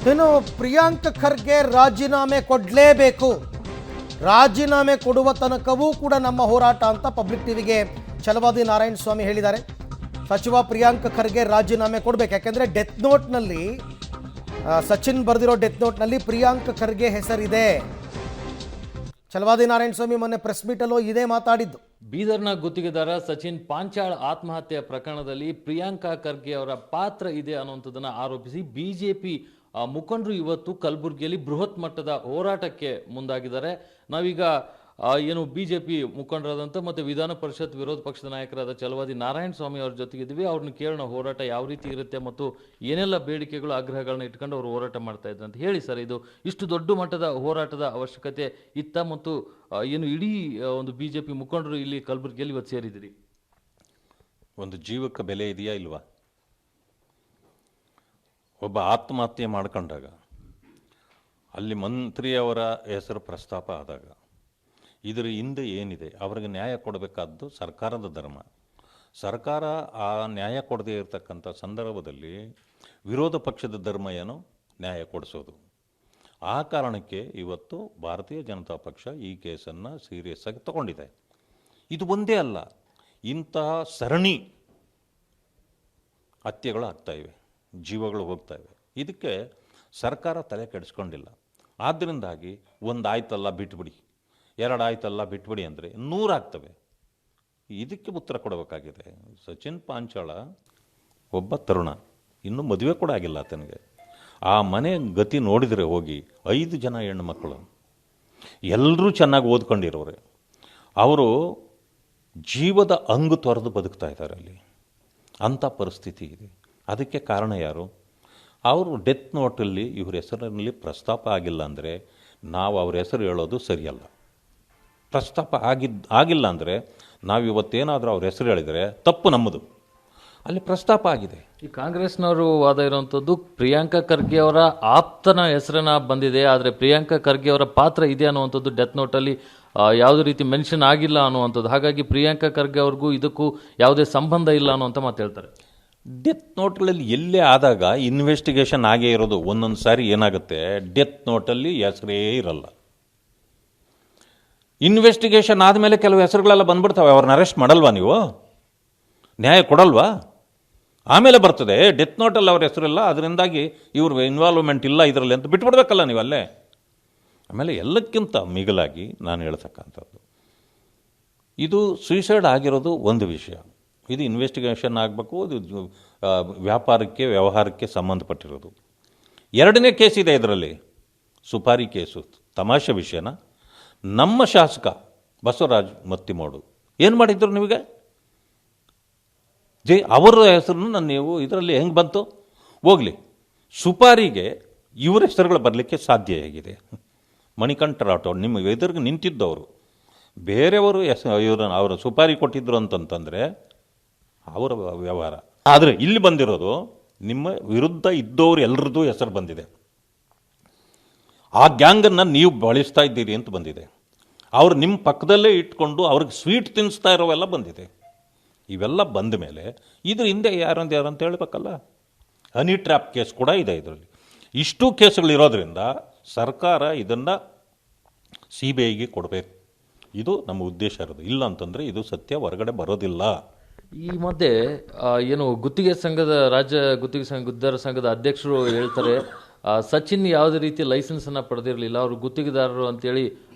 ಇನ್ನು ಪ್ರಿಯಾಂಕ್ ಖರ್ಗೆ ರಾಜೀನಾಮೆ ಕೊಡಲೇಬೇಕು, ರಾಜೀನಾಮೆ ಕೊಡುವ ತನಕವೂ ಕೂಡ ನಮ್ಮ ಹೋರಾಟ ಅಂತ ಪಬ್ಲಿಕ್ ಟಿವಿಗೆ ಛಲವಾದಿ ನಾರಾಯಣ ಸ್ವಾಮಿ ಹೇಳಿದ್ದಾರೆ. ಸಚಿವ ಪ್ರಿಯಾಂಕ್ ಖರ್ಗೆ ರಾಜೀನಾಮೆ ಕೊಡಬೇಕು, ಯಾಕೆಂದರೆ ಡೆತ್ ನೋಟ್ನಲ್ಲಿ ಸಚಿನ್ ಬರೆದಿರೋ ಡೆತ್ ನೋಟ್ನಲ್ಲಿ ಪ್ರಿಯಾಂಕ್ ಖರ್ಗೆ ಹೆಸರಿದೆ. ಛಲವಾದಿ ನಾರಾಯಣ ಸ್ವಾಮಿ ಮೊನ್ನೆ ಪ್ರೆಸ್ ಮೀಟಲ್ಲೂ ಇದೇ ಮಾತಾಡಿದ್ದು. ಬೀದರ್ನ ಗುತ್ತಿಗೆದಾರ ಸಚಿನ್ ಪಾಂಚಾಳ್ ಆತ್ಮಹತ್ಯೆ ಪ್ರಕರಣದಲ್ಲಿ ಪ್ರಿಯಾಂಕಾ ಖರ್ಗೆ ಅವರ ಪಾತ್ರ ಇದೆ ಅನ್ನುವಂಥದ್ದನ್ನು ಆರೋಪಿಸಿ ಬಿಜೆಪಿ ಮುಖಂಡರು ಇವತ್ತು ಕಲಬುರಗಿಯಲ್ಲಿ ಬೃಹತ್ ಮಟ್ಟದ ಹೋರಾಟಕ್ಕೆ ಮುಂದಾಗಿದ್ದಾರೆ. ನಾವೀಗ ಏನು ಬಿಜೆಪಿ ಮುಖಂಡರಾದಂಥ ಮತ್ತು ವಿಧಾನ ಪರಿಷತ್ ವಿರೋಧ ಪಕ್ಷದ ನಾಯಕರಾದ ಛಲವಾದಿ ನಾರಾಯಣ ಸ್ವಾಮಿ ಅವ್ರ ಜೊತೆಗಿದ್ದೀವಿ. ಅವ್ರನ್ನ ಕೇಳೋಣ, ಹೋರಾಟ ಯಾವ ರೀತಿ ಇರುತ್ತೆ ಮತ್ತು ಏನೆಲ್ಲ ಬೇಡಿಕೆಗಳು ಆಗ್ರಹಗಳನ್ನ ಇಟ್ಕೊಂಡು ಅವರು ಹೋರಾಟ ಮಾಡ್ತಾ ಇದ್ದಾರೆ ಅಂತ. ಹೇಳಿ ಸರ್, ಇದು ಇಷ್ಟು ದೊಡ್ಡ ಮಟ್ಟದ ಹೋರಾಟದ ಅವಶ್ಯಕತೆ ಇತ್ತ ಮತ್ತು ಏನು ಇಡೀ ಒಂದು ಬಿಜೆಪಿ ಮುಖಂಡರು ಇಲ್ಲಿ ಕಲಬುರಗಿಯಲ್ಲಿ ಇವತ್ತು ಸೇರಿದಿರಿ? ಒಂದು ಜೀವಕ್ಕೆ ಬೆಲೆ ಇದೆಯಾ ಇಲ್ವಾ? ಒಬ್ಬ ಆತ್ಮಹತ್ಯೆ ಮಾಡ್ಕೊಂಡಾಗ ಅಲ್ಲಿ ಮಂತ್ರಿಯವರ ಹೆಸರು ಪ್ರಸ್ತಾಪ ಆದಾಗ ಇದರ ಹಿಂದೆ ಏನಿದೆ, ಅವ್ರಿಗೆ ನ್ಯಾಯ ಕೊಡಬೇಕಾದ್ದು ಸರ್ಕಾರದ ಧರ್ಮ. ಸರ್ಕಾರ ಆ ನ್ಯಾಯ ಕೊಡದೇ ಇರತಕ್ಕಂಥ ಸಂದರ್ಭದಲ್ಲಿ ವಿರೋಧ ಪಕ್ಷದ ಧರ್ಮ ಏನು? ನ್ಯಾಯ ಕೊಡಿಸೋದು. ಆ ಕಾರಣಕ್ಕೆ ಇವತ್ತು ಭಾರತೀಯ ಜನತಾ ಪಕ್ಷ ಈ ಕೇಸನ್ನು ಸೀರಿಯಸ್ ಆಗಿ ತಗೊಂಡಿದೆ. ಇದು ಒಂದೇ ಅಲ್ಲ, ಇಂತಹ ಸರಣಿ ಹತ್ಯೆಗಳು ಆಗ್ತಾಯಿವೆ, ಜೀವಗಳು ಹೋಗ್ತಾಯಿವೆ. ಇದಕ್ಕೆ ಸರ್ಕಾರ ತಲೆ ಕೆಡಿಸ್ಕೊಂಡಿಲ್ಲ. ಆದ್ದರಿಂದಾಗಿ ಒಂದು ಆಯ್ತಲ್ಲ ಬಿಟ್ಬಿಡಿ, ಎರಡು ಆಯ್ತಲ್ಲ ಬಿಟ್ಬಿಡಿ ಅಂದರೆ 100 ಆಗ್ತವೆ. ಇದಕ್ಕೆ ಉತ್ತರ ಕೊಡಬೇಕಾಗಿದೆ. ಸಚಿನ್ ಪಾಂಚಾಳ ಒಬ್ಬ ತರುಣ, ಇನ್ನೂ ಮದುವೆ ಕೂಡ ಆಗಿಲ್ಲ ಆತನಿಗೆ. ಆ ಮನೆ ಗತಿ ನೋಡಿದರೆ ಹೋಗಿ 5 ಜನ ಹೆಣ್ಣು ಮಕ್ಕಳು, ಎಲ್ಲರೂ ಚೆನ್ನಾಗಿ ಓದ್ಕೊಂಡಿರೋರೆ. ಅವರು ಜೀವದ ಅಂಗು ತೊರೆದು ಬದುಕ್ತಾ ಇದ್ದಾರೆ ಅಲ್ಲಿ. ಅಂಥ ಪರಿಸ್ಥಿತಿ ಇದೆ. ಅದಕ್ಕೆ ಕಾರಣ ಯಾರು? ಅವರು ಡೆತ್ ನೋಟಲ್ಲಿ ಇವ್ರ ಹೆಸರಿನಲ್ಲಿ ಪ್ರಸ್ತಾಪ ಆಗಿಲ್ಲ ಅಂದರೆ ನಾವು ಅವ್ರ ಹೆಸರು ಹೇಳೋದು ಸರಿಯಲ್ಲ. ಪ್ರಸ್ತಾಪ ಆಗಿಲ್ಲ ಅಂದರೆ ನಾವು ಇವತ್ತೇನಾದರೂ ಅವ್ರ ಹೆಸರು ಹೇಳಿದರೆ ತಪ್ಪು ನಮ್ಮದು. ಅಲ್ಲಿ ಪ್ರಸ್ತಾಪ ಆಗಿದೆ. ಈ ಕಾಂಗ್ರೆಸ್ನವರು ವಾದ ಇರುವಂಥದ್ದು ಪ್ರಿಯಾಂಕಾ ಖರ್ಗೆ ಅವರ ಆಪ್ತನ ಹೆಸರನ್ನ ಬಂದಿದೆ, ಆದರೆ ಪ್ರಿಯಾಂಕಾ ಖರ್ಗೆ ಅವರ ಪಾತ್ರ ಇದೆ ಅನ್ನುವಂಥದ್ದು ಡೆತ್ ನೋಟಲ್ಲಿ ಯಾವುದೇ ರೀತಿ ಮೆನ್ಷನ್ ಆಗಿಲ್ಲ ಅನ್ನುವಂಥದ್ದು. ಹಾಗಾಗಿ ಪ್ರಿಯಾಂಕಾ ಖರ್ಗೆ ಅವ್ರಿಗೂ ಇದಕ್ಕೂ ಯಾವುದೇ ಸಂಬಂಧ ಇಲ್ಲ ಅನ್ನುವಂಥ ಮಾತು ಹೇಳ್ತಾರೆ. ಡೆತ್ ನೋಟ್ಗಳಲ್ಲಿ ಎಲ್ಲೇ ಆದಾಗ ಇನ್ವೆಸ್ಟಿಗೇಷನ್ ಆಗೇ ಇರೋದು. ಒಂದೊಂದು ಸಾರಿ ಏನಾಗುತ್ತೆ, ಡೆತ್ ನೋಟಲ್ಲಿ ಹೆಸರೇ ಇರಲ್ಲ. ಇನ್ವೆಸ್ಟಿಗೇಷನ್ ಆದಮೇಲೆ ಕೆಲವು ಹೆಸರುಗಳೆಲ್ಲ ಬಂದ್ಬಿಡ್ತವೆ. ಅವ್ರನ್ನ ಅರೆಸ್ಟ್ ಮಾಡಲ್ವಾ ನೀವು? ನ್ಯಾಯ ಕೊಡಲ್ವಾ? ಆಮೇಲೆ ಬರ್ತದೆ ಡೆತ್ ನೋಟಲ್ಲಿ ಅವ್ರ ಹೆಸರಿಲ್ಲ, ಅದರಿಂದಾಗಿ ಇವ್ರ ಇನ್ವಾಲ್ವ್ಮೆಂಟ್ ಇಲ್ಲ ಇದರಲ್ಲಿ ಅಂತ ಬಿಟ್ಬಿಡ್ಬೇಕಲ್ಲ ನೀವು ಅಲ್ಲೇ. ಆಮೇಲೆ ಎಲ್ಲಕ್ಕಿಂತ ಮಿಗಿಲಾಗಿ ನಾನು ಹೇಳ್ತಕ್ಕಂಥದ್ದು, ಇದು ಸೂಸೈಡ್ ಆಗಿರೋದು ಒಂದು ವಿಷಯ. ಇದು ಇನ್ವೆಸ್ಟಿಗೇಷನ್ ಆಗಬೇಕು. ಇದು ವ್ಯಾಪಾರಕ್ಕೆ ವ್ಯವಹಾರಕ್ಕೆ ಸಂಬಂಧಪಟ್ಟಿರೋದು. ಎರಡನೇ ಕೇಸ್ ಇದೆ ಇದರಲ್ಲಿ, ಸುಪಾರಿ ಕೇಸು. ತಮಾಷೆ ವಿಷಯನ ನಮ್ಮ ಶಾಸಕ ಬಸವರಾಜ್ ಮತ್ತಿಮೋಡು ಏನು ಮಾಡಿದ್ರು ನಿಮಗೆ? ಅವರ ಹೆಸರನ್ನು ನೀವು ಇದರಲ್ಲಿ ಹೆಂಗೆ ಬಂತು? ಹೋಗಲಿ, ಸುಪಾರಿಗೆ ಇವರ ಹೆಸರುಗಳು ಬರಲಿಕ್ಕೆ ಸಾಧ್ಯ ಆಗಿದೆ. ಮಣಿಕಂಠ ರಾಠೋಡ್ ನಿಮ್ಮ ಎದುರಿಗೆ ನಿಂತಿದ್ದವರು ಬೇರೆಯವರು ಇವರನ್ನು ಅವರ ಸುಪಾರಿ ಕೊಟ್ಟಿದ್ರು ಅಂತಂತಂದರೆ ಅವರ ವ್ಯವಹಾರ. ಆದರೆ ಇಲ್ಲಿ ಬಂದಿರೋದು ನಿಮ್ಮ ವಿರುದ್ಧ ಇದ್ದವರು ಎಲ್ಲರದ್ದು ಹೆಸರು ಬಂದಿದೆ. ಆ ಗ್ಯಾಂಗನ್ನು ನೀವು ಬಳಸ್ತಾ ಇದ್ದೀರಿ ಅಂತ ಬಂದಿದೆ. ಅವರು ನಿಮ್ಮ ಪಕ್ಕದಲ್ಲೇ ಇಟ್ಕೊಂಡು ಅವ್ರಿಗೆ ಸ್ವೀಟ್ ತಿನ್ನಿಸ್ತಾ ಇರೋವೆಲ್ಲ ಬಂದಿದೆ. ಇವೆಲ್ಲ ಬಂದ ಮೇಲೆ ಇದ್ರ ಹಿಂದೆ ಯಾರಂತ ಹೇಳಬೇಕಲ್ಲ. ಹನಿ ಟ್ರ್ಯಾಪ್ ಕೇಸ್ ಕೂಡ ಇದೆ ಇದರಲ್ಲಿ. ಇಷ್ಟು ಕೇಸುಗಳಿರೋದ್ರಿಂದ ಸರ್ಕಾರ ಇದನ್ನು CBIಗೆ ಕೊಡಬೇಕು. ಇದು ನಮ್ಮ ಉದ್ದೇಶ ಇರೋದು. ಇಲ್ಲ ಅಂತಂದರೆ ಇದು ಸತ್ಯ ಹೊರಗಡೆ ಬರೋದಿಲ್ಲ. ಈ ಮಧ್ಯೆ ಏನು ಗುತ್ತಿಗೆ ಸಂಘದ ರಾಜ್ಯ ಗುತ್ತಿಗೆದಾರ ಸಂಘದ ಅಧ್ಯಕ್ಷರು ಹೇಳ್ತಾರೆ, ಸಚಿನ್ ಯಾವುದೇ ರೀತಿ ಲೈಸೆನ್ಸನ್ನು ಪಡೆದಿರಲಿಲ್ಲ, ಅವರು ಗುತ್ತಿಗೆದಾರರು ಅಂತೇಳಿ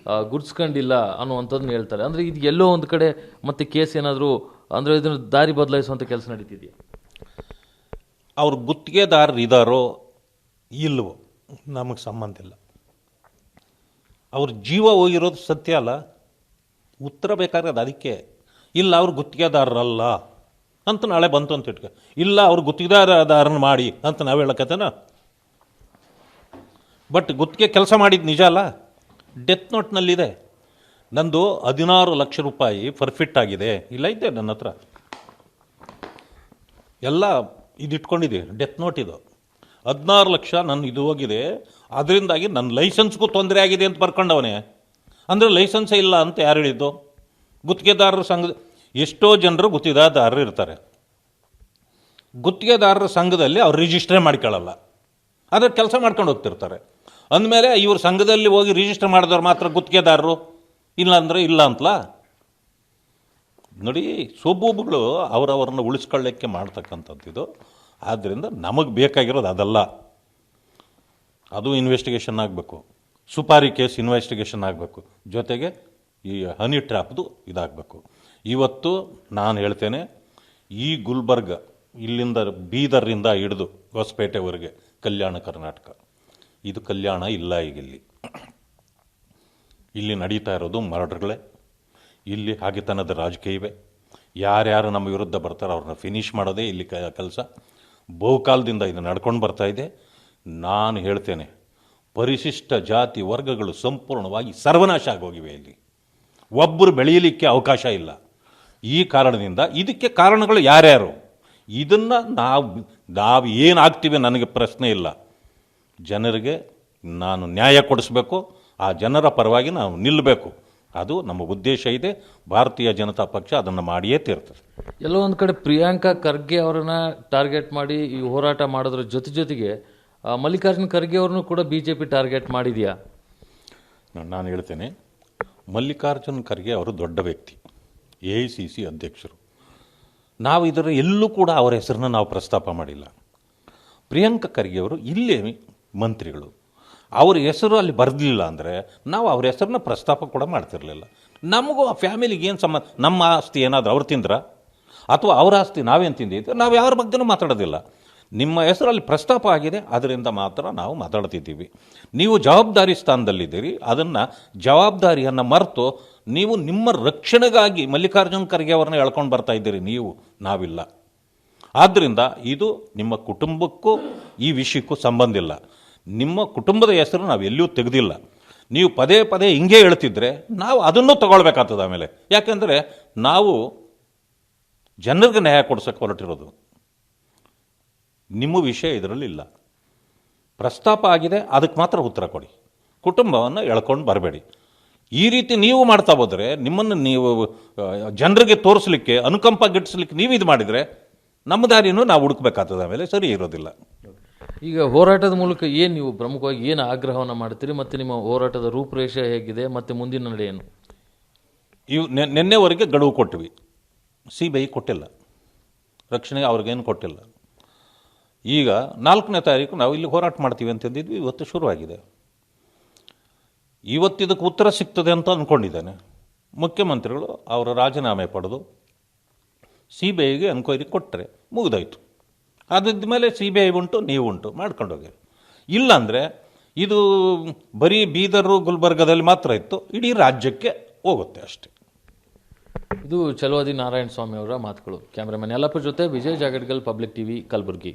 ಗುರ್ಸ್ಕೊಂಡಿಲ್ಲ ಅನ್ನುವಂಥದ್ದನ್ನ ಹೇಳ್ತಾರೆ. ಅಂದರೆ ಇದು ಎಲ್ಲೋ ಒಂದು ಕಡೆ ಮತ್ತೆ ಕೇಸ್ ಏನಾದರೂ ಅಂದರೆ ಇದನ್ನು ದಾರಿ ಬದಲಾಯಿಸುವಂಥ ಕೆಲಸ ನಡೀತಿದೆಯಾ? ಅವ್ರು ಗುತ್ತಿಗೆದಾರರು ಇದ್ದಾರೋ ಇಲ್ವೋ ನಮಗೆ ಸಂಬಂಧ ಇಲ್ಲ. ಅವ್ರ ಜೀವ ಹೋಗಿರೋದು ಸತ್ಯ ಅಲ್ಲ. ಉತ್ತರ ಬೇಕಾದ್ರೆ ಅದಕ್ಕೆ ಇಲ್ಲ ಅವ್ರು ಗುತ್ತಿಗೆದಾರರಲ್ಲ ಅಂತ ನಾಳೆ ಬಂತು ಅಂತ ಇಟ್ಕ, ಇಲ್ಲ ಅವ್ರು ಗುತ್ತಿಗೆದಾರನ ಮಾಡಿ ಅಂತ ನಾವು ಹೇಳಕತ್ತೇನ? ಬಟ್ ಗುತ್ತಿಗೆ ಕೆಲಸ ಮಾಡಿದ್ದು ನಿಜ ಅಲ್ಲ. ಡೆತ್ ನೋಟ್ನಲ್ಲಿದೆ. ನಂದು 16 ಲಕ್ಷ ರೂಪಾಯಿ ಫರ್ಫಿಟ್ ಆಗಿದೆ, ಇಲ್ಲ ಇದ್ದೆ ನನ್ನ ಹತ್ರ ಎಲ್ಲ ಇದಿಟ್ಕೊಂಡಿದೆ. ಡೆತ್ ನೋಟ್ ಇದು 16 ಲಕ್ಷ ನನ್ನ ಇದು ಹೋಗಿದೆ, ಅದರಿಂದಾಗಿ ನನ್ನ ಲೈಸೆನ್ಸ್ಗೂ ತೊಂದರೆ ಆಗಿದೆ ಅಂತ ಬರ್ಕೊಂಡವನೇ. ಅಂದರೆ ಲೈಸೆನ್ಸೇ ಇಲ್ಲ ಅಂತ ಯಾರು ಹೇಳಿದ್ದು? ಗುತ್ತಿಗೆದಾರರ ಸಂಘ ಎಷ್ಟೋ ಜನರು ಗುತ್ತಿಗೆದಾರರು ಇರ್ತಾರೆ. ಗುತ್ತಿಗೆದಾರರ ಸಂಘದಲ್ಲಿ ಅವ್ರು ರಿಜಿಸ್ಟ್ರೇ ಮಾಡ್ಕೊಳ್ಳಲ್ಲ. ಅದ್ರ ಕೆಲಸ ಮಾಡ್ಕೊಂಡು ಹೋಗ್ತಿರ್ತಾರೆ. ಅಂದಮೇಲೆ ಇವ್ರ ಸಂಘದಲ್ಲಿ ಹೋಗಿ ರಿಜಿಸ್ಟರ್ ಮಾಡಿದವ್ರು ಮಾತ್ರ ಗುತ್ತಿಗೆದಾರರು, ಇಲ್ಲಾಂದರೆ ಇಲ್ಲ ಅಂತಲಾ? ನೋಡಿ, ಸೊಬ್ಬೊಬ್ಬಗಳು ಅವರವ್ರನ್ನ ಉಳಿಸ್ಕೊಳ್ಳೋಕ್ಕೆ ಮಾಡ್ತಕ್ಕಂಥದ್ದು. ಆದ್ದರಿಂದ ನಮಗೆ ಬೇಕಾಗಿರೋದು ಅದಲ್ಲ. ಅದು ಇನ್ವೆಸ್ಟಿಗೇಷನ್ ಆಗಬೇಕು, ಸುಪಾರಿ ಕೇಸ್ ಇನ್ವೆಸ್ಟಿಗೇಷನ್ ಆಗಬೇಕು, ಜೊತೆಗೆ ಈ ಹನಿ ಟ್ರ್ಯಾಪ್ದು ಇದಾಗಬೇಕು. ಇವತ್ತು ನಾನು ಹೇಳ್ತೇನೆ, ಈ ಗುಲ್ಬರ್ಗ ಇಲ್ಲಿಂದ ಬೀದರ್ರಿಂದ ಹಿಡಿದು ಹೊಸಪೇಟೆವರೆಗೆ ಕಲ್ಯಾಣ ಕರ್ನಾಟಕ, ಇದು ಕಲ್ಯಾಣ ಇಲ್ಲ. ಈಗ ಇಲ್ಲಿ ನಡೀತಾ ಇರೋದು ಮರ್ಡರ್ಗಳೇ, ಇಲ್ಲಿ ಹಾಗೆತನದ ರಾಜಕೀಯವೇ. ಯಾರ್ಯಾರು ನಮ್ಮ ವಿರುದ್ಧ ಬರ್ತಾರೋ ಅವ್ರನ್ನ ಫಿನಿಷ್ ಮಾಡೋದೇ ಇಲ್ಲಿ ಕೆಲಸ. ಬಹುಕಾಲದಿಂದ ಇದು ನಡ್ಕೊಂಡು ಬರ್ತಾ ಇದೆ. ನಾನು ಹೇಳ್ತೇನೆ, ಪರಿಶಿಷ್ಟ ಜಾತಿ ವರ್ಗಗಳು ಸಂಪೂರ್ಣವಾಗಿ ಸರ್ವನಾಶ ಆಗೋಗಿವೆ. ಇಲ್ಲಿ ಒಬ್ಬರು ಬೆಳೆಯಲಿಕ್ಕೆ ಅವಕಾಶ ಇಲ್ಲ. ಈ ಕಾರಣದಿಂದ ಇದಕ್ಕೆ ಕಾರಣಗಳು ಯಾರ್ಯಾರು, ಇದನ್ನು ನಾವು ಏನಾಗ್ತೀವಿ ನನಗೆ ಪ್ರಶ್ನೆ ಇಲ್ಲ. ಜನರಿಗೆ ನಾನು ನ್ಯಾಯ ಕೊಡಿಸ್ಬೇಕು, ಆ ಜನರ ಪರವಾಗಿ ನಾವು ನಿಲ್ಲಬೇಕು. ಅದು ನಮ್ಮ ಉದ್ದೇಶ ಇದೆ. ಭಾರತೀಯ ಜನತಾ ಪಕ್ಷ ಅದನ್ನು ಮಾಡಿಯೇ ತೀರ್ತದೆ. ಎಲ್ಲೋ ಒಂದು ಕಡೆ ಪ್ರಿಯಾಂಕಾ ಖರ್ಗೆ ಅವರನ್ನ ಟಾರ್ಗೆಟ್ ಮಾಡಿ ಈ ಹೋರಾಟ ಮಾಡೋದ್ರ ಜೊತೆಗೆ ಮಲ್ಲಿಕಾರ್ಜುನ್ ಖರ್ಗೆ ಅವ್ರನ್ನೂ ಕೂಡ BJP ಟಾರ್ಗೆಟ್ ಮಾಡಿದೆಯಾ? ನಾನು ಹೇಳ್ತೇನೆ, ಮಲ್ಲಿಕಾರ್ಜುನ್ ಖರ್ಗೆ ಅವರು ದೊಡ್ಡ ವ್ಯಕ್ತಿ, AICC ಅಧ್ಯಕ್ಷರು. ನಾವು ಇದರ ಎಲ್ಲೂ ಕೂಡ ಅವರ ಹೆಸರನ್ನ ನಾವು ಪ್ರಸ್ತಾಪ ಮಾಡಿಲ್ಲ. ಪ್ರಿಯಾಂಕಾ ಖರ್ಗೆ ಅವರು ಇಲ್ಲೇ ಮಂತ್ರಿಗಳು, ಅವ್ರ ಹೆಸರು ಅಲ್ಲಿ ಬರೆದಿಲ್ಲ ಅಂದರೆ ನಾವು ಅವ್ರ ಹೆಸರನ್ನ ಪ್ರಸ್ತಾಪ ಕೂಡ ಮಾಡ್ತಿರಲಿಲ್ಲ. ನಮಗೂ ಆ ಫ್ಯಾಮಿಲಿಗೆ ಏನು ಸಂಬಂಧ? ನಮ್ಮ ಆಸ್ತಿ ಏನಾದರೂ ಅವ್ರು ತಿಂದ್ರ, ಅಥವಾ ಅವರ ಆಸ್ತಿ ನಾವೇನು ತಿಂದಿದ್ದು? ನಾವು ಯಾರ ಬಗ್ಗೆನೂ ಮಾತಾಡೋದಿಲ್ಲ. ನಿಮ್ಮ ಹೆಸರಲ್ಲಿ ಪ್ರಸ್ತಾಪ ಆಗಿದೆ, ಅದರಿಂದ ಮಾತ್ರ ನಾವು ಮಾತಾಡ್ತಿದ್ದೀವಿ. ನೀವು ಜವಾಬ್ದಾರಿ ಸ್ಥಾನದಲ್ಲಿದ್ದೀರಿ, ಅದನ್ನು ಜವಾಬ್ದಾರಿಯನ್ನು ಮರೆತು ನೀವು ನಿಮ್ಮ ರಕ್ಷಣೆಗಾಗಿ ಮಲ್ಲಿಕಾರ್ಜುನ್ ಖರ್ಗೆ ಅವ್ರನ್ನ ಎಳ್ಕೊಂಡು ಬರ್ತಾ ಇದ್ದೀರಿ. ನಾವಿಲ್ಲ. ಆದ್ದರಿಂದ ಇದು ನಿಮ್ಮ ಕುಟುಂಬಕ್ಕೂ ಈ ವಿಷಯಕ್ಕೂ ಸಂಬಂಧ ಇಲ್ಲ. ನಿಮ್ಮ ಕುಟುಂಬದ ಹೆಸರು ನಾವು ಎಲ್ಲಿಯೂ ತೆಗೆದಿಲ್ಲ. ನೀವು ಪದೇ ಪದೇ ಹಿಂಗೆ ಹೇಳ್ತಿದ್ರೆ ನಾವು ಅದನ್ನು ತಗೊಳ್ಬೇಕಾಗ್ತದೆ ಆಮೇಲೆ. ಯಾಕೆಂದರೆ ನಾವು ಜನರಿಗೆ ನ್ಯಾಯ ಕೊಡ್ಸೋಕ್ಕೆ ಹೊರಟಿರೋದು. ನಿಮ್ಮ ವಿಷಯ ಇದರಲ್ಲಿಲ್ಲ. ಪ್ರಸ್ತಾಪ ಆಗಿದೆ, ಅದಕ್ಕೆ ಮಾತ್ರ ಉತ್ತರ ಕೊಡಿ. ಕುಟುಂಬವನ್ನು ಎಳ್ಕೊಂಡು ಬರಬೇಡಿ. ಈ ರೀತಿ ನೀವು ಮಾಡ್ತಾ ಹೋದರೆ ನಿಮ್ಮನ್ನು ನೀವು ಜನರಿಗೆ ತೋರಿಸ್ಲಿಕ್ಕೆ, ಅನುಕಂಪ ಗಿಟ್ಟಿಸ್ಲಿಕ್ಕೆ ನೀವು ಇದು ಮಾಡಿದರೆ ನಮ್ಮ ದಾರಿನೂ ನಾವು ಹುಡುಕ್ಬೇಕಾಗ್ತದೆ, ಆಮೇಲೆ ಸರಿ ಇರೋದಿಲ್ಲ. ಈಗ ಹೋರಾಟದ ಮೂಲಕ ಏನು ನೀವು ಪ್ರಮುಖವಾಗಿ ಏನು ಆಗ್ರಹವನ್ನು ಮಾಡ್ತೀರಿ, ಮತ್ತು ನಿಮ್ಮ ಹೋರಾಟದ ರೂಪರೇಷೆ ಹೇಗಿದೆ, ಮತ್ತು ಮುಂದಿನ ನಡೆ ಏನು? ನಿನ್ನೆವರೆಗೆ ಗಡುವು ಕೊಟ್ವಿ, CBI ಕೊಟ್ಟಿಲ್ಲ, ರಕ್ಷಣೆಗೆ ಅವ್ರಿಗೇನು ಕೊಟ್ಟಿಲ್ಲ. ಈಗ 4ನೇ ತಾರೀಕು ನಾವು ಇಲ್ಲಿ ಹೋರಾಟ ಮಾಡ್ತೀವಿ ಅಂತಂದಿದ್ವಿ. ಇವತ್ತು ಶುರುವಾಗಿದೆ. ಇವತ್ತಿದಕ್ಕೆ ಉತ್ತರ ಸಿಗ್ತದೆ ಅಂತ ಅಂದ್ಕೊಂಡಿದ್ದೇನೆ. ಮುಖ್ಯಮಂತ್ರಿಗಳು ಅವರ ರಾಜೀನಾಮೆ ಪಡೆದು CBIಗೆ ಎನ್ಕ್ವೈರಿ ಕೊಟ್ಟರೆ ಮುಗಿದೋಯ್ತು. ಅದಾದ ಮೇಲೆ CBI ಉಂಟು, ನೀವು ಉಂಟು, ಮಾಡ್ಕೊಂಡೋಗಿ. ಇಲ್ಲಾಂದರೆ ಇದು ಬರೀ ಬೀದರು ಗುಲ್ಬರ್ಗದಲ್ಲಿ ಮಾತ್ರ ಇತ್ತು, ಇಡೀ ರಾಜ್ಯಕ್ಕೆ ಹೋಗುತ್ತೆ ಅಷ್ಟೇ. ಇದು ಛಲವಾದಿ ನಾರಾಯಣ ಸ್ವಾಮಿ ಅವರ ಮಾತುಗಳು. ಕ್ಯಾಮ್ರಾಮನ್ ಯಲ್ಲಪ್ಪ ಜೊತೆ ವಿಜಯ್ ಜಾಗಡ್ಗಲ್, ಪಬ್ಲಿಕ್ TV, ಕಲಬುರಗಿ.